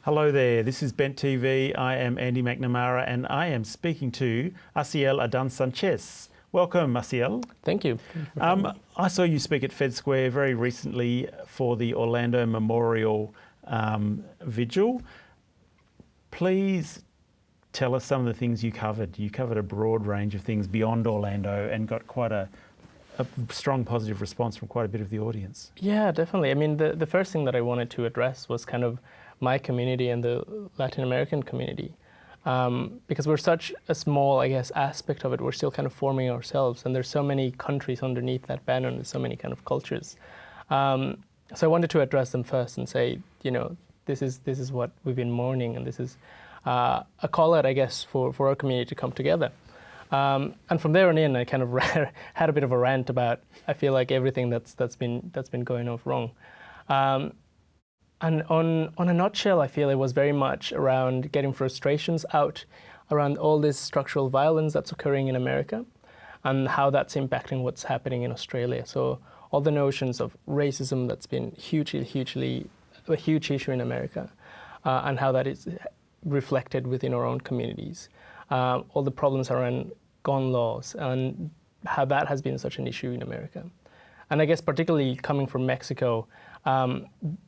Hello there, this is Bent TV. I am Andy McNamara and I am speaking to Asiel Adan Sanchez. Welcome, Asiel. Thank you. I saw you speak at Fed Square very recently for the Orlando Memorial Vigil. Please tell us some of the things you covered. You covered a broad range of things beyond Orlando and got quite a strong positive response from quite a bit of the audience. Yeah, definitely. I mean, the first thing that I wanted to address was kind of my community and the Latin American community. Because we're such a small, I guess, aspect of it. We're still kind of forming ourselves, and there's so many countries underneath that banner, and there's so many kind of cultures. So I wanted to address them first and say, you know, this is what we've been mourning, and this is a call out, I guess, for our community to come together. And from there on in, I kind of had a bit of a rant about, I feel like, everything that's been going off wrong. And on a nutshell, I feel it was very much around getting frustrations out around all this structural violence that's occurring in America and how that's impacting what's happening in Australia. So all the notions of racism that's been a huge issue in America and how that is reflected within our own communities. All the problems around gun laws and how that has been such an issue in America. And I guess particularly coming from Mexico,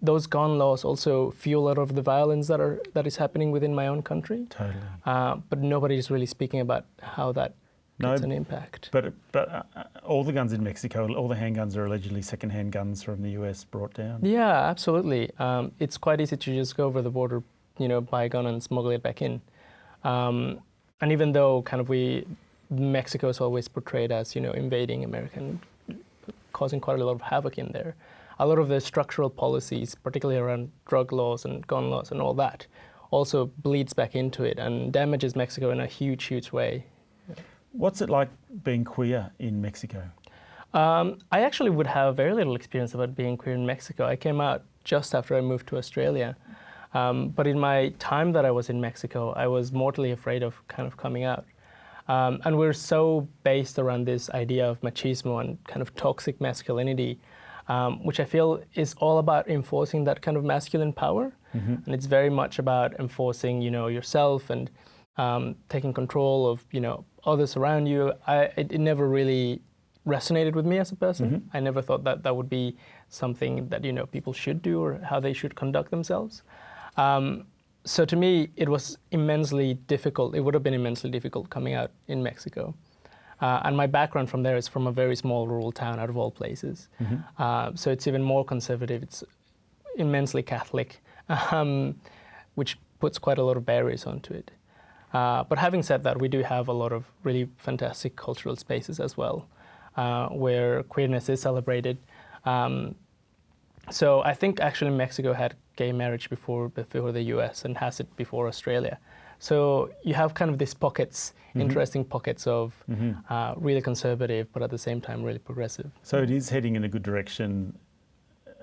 those gun laws also fuel a lot of the violence that is happening within my own country. Totally. But nobody is really speaking about how that gets an impact. But all the guns in Mexico, all the handguns are allegedly second-hand guns from the US brought down. Yeah, absolutely. It's quite easy to just go over the border, you know, buy a gun and smuggle it back in. And even though kind of Mexico is always portrayed as, you know, invading America and causing quite a lot of havoc in there, a lot of the structural policies, particularly around drug laws and gun laws and all that, also bleeds back into it and damages Mexico in a huge, huge way. What's it like being queer in Mexico? I actually would have very little experience about being queer in Mexico. I came out just after I moved to Australia. But in my time that I was in Mexico, I was mortally afraid of kind of coming out. And we're so based around this idea of machismo and kind of toxic masculinity, which I feel is all about enforcing that kind of masculine power. Mm-hmm. And it's very much about enforcing, you know, yourself and taking control of, you know, others around you. It never really resonated with me as a person. Mm-hmm. I never thought that that would be something that, you know, people should do or how they should conduct themselves. So to me, it was immensely difficult. It would have been immensely difficult coming out in Mexico. And my background from there is from a very small rural town out of all places. Mm-hmm. So it's even more conservative. It's immensely Catholic, which puts quite a lot of barriers onto it. But having said that, we do have a lot of really fantastic cultural spaces as well, where queerness is celebrated. So I think actually Mexico had gay marriage before the US and has it before Australia. So you have kind of these pockets, mm-hmm. interesting pockets of mm-hmm. Really conservative, but at the same time really progressive. So it is heading in a good direction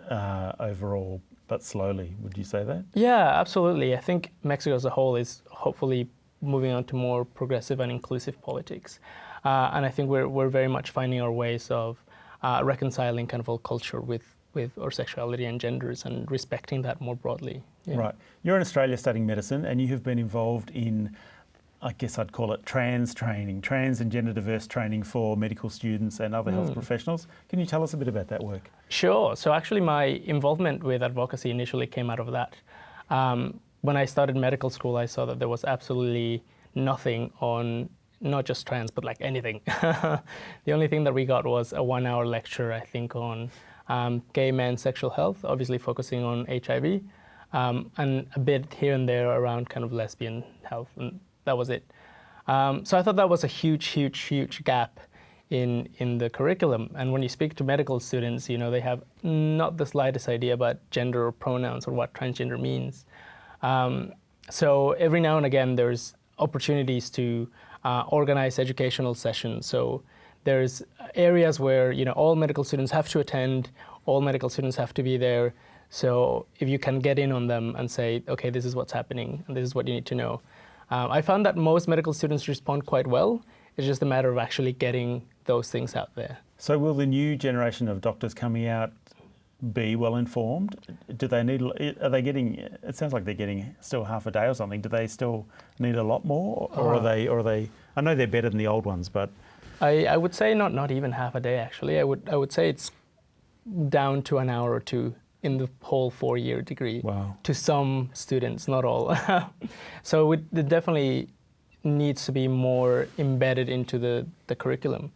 overall, but slowly, would you say that? Yeah, absolutely. I think Mexico as a whole is hopefully moving on to more progressive and inclusive politics. And I think we're very much finding our ways of reconciling kind of all culture with our sexuality and genders and respecting that more broadly. Yeah. Right. You're in Australia studying medicine and you have been involved in, I guess I'd call it trans training, trans and gender diverse training for medical students and other health professionals. Can you tell us a bit about that work? Sure. So actually my involvement with advocacy initially came out of that. When I started medical school, I saw that there was absolutely nothing on not just trans, but like anything. The only thing that we got was a 1-hour lecture, I think, on gay men's sexual health, obviously focusing on HIV, and a bit here and there around kind of lesbian health, and that was it. So I thought that was a huge, huge, huge gap in the curriculum. And when you speak to medical students, you know, they have not the slightest idea about gender or pronouns or what transgender means. So every now and again, there's opportunities to organize educational sessions. So there's areas where, you know, all medical students have to attend, all medical students have to be there. So if you can get in on them and say, okay, this is what's happening and this is what you need to know. I found that most medical students respond quite well. It's just a matter of actually getting those things out there. So will the new generation of doctors coming out be well informed? Do they need? Are they getting? It sounds like they're getting still half a day or something. Do they still need a lot more, or are they? Or are they? I know they're better than the old ones, but I would say not even half a day. Actually, I would say it's down to an hour or two in the whole 4-year degree. Wow. To some students, not all. So it definitely needs to be more embedded into the curriculum.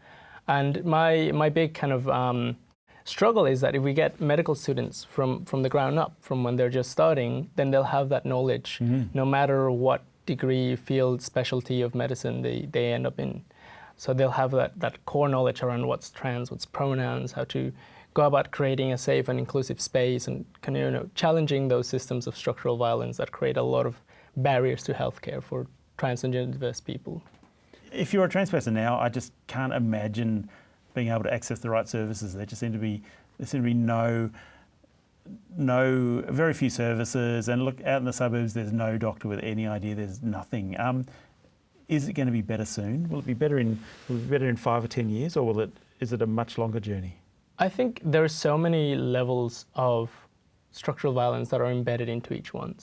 And my big kind of struggle is that if we get medical students from the ground up, from when they're just starting, then they'll have that knowledge no matter what degree, field, specialty of medicine they end up in. So they'll have that core knowledge around what's trans, what's pronouns, how to go about creating a safe and inclusive space, and kind of, challenging those systems of structural violence that create a lot of barriers to healthcare for trans and gender diverse people. If you're a trans person now, I just can't imagine being able to access the right services. There seem to be very few services, and look, out in the suburbs, there's no doctor with any idea. There's nothing. Is it going to be better soon? Will it be better in 5 or 10 years, or is it a much longer journey? I think there are so many levels of structural violence that are embedded into each one.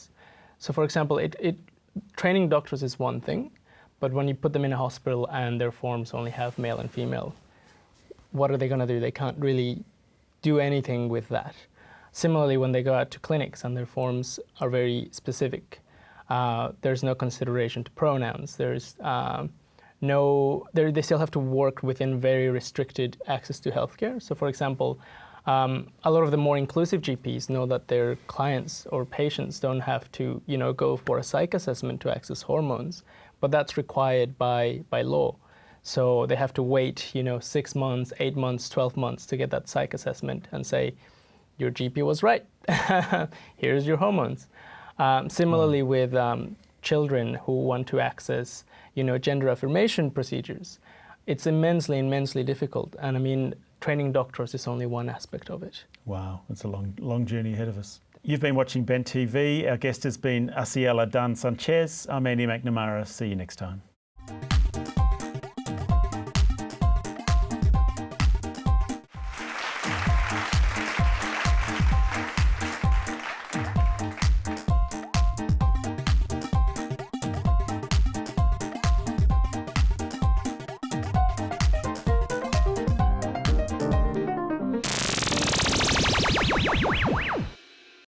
So, for example, training doctors is one thing, but when you put them in a hospital and their forms only have male and female, what are they going to do? They can't really do anything with that. Similarly, when they go out to clinics and their forms are very specific, there's no consideration to pronouns. There's they still have to work within very restricted access to healthcare. So, for example, a lot of the more inclusive GPs know that their clients or patients don't have to, go for a psych assessment to access hormones, but that's required by law. So they have to wait, 6 months, 8 months, 12 months to get that psych assessment and say, your GP was right. Here's your hormones. Similarly with children who want to access, gender affirmation procedures, it's immensely difficult. And I mean, training doctors is only one aspect of it. Wow, it's a long journey ahead of us. You've been watching Ben TV. Our guest has been Asiel Adan Sanchez. I'm Andy McNamara. See you next time.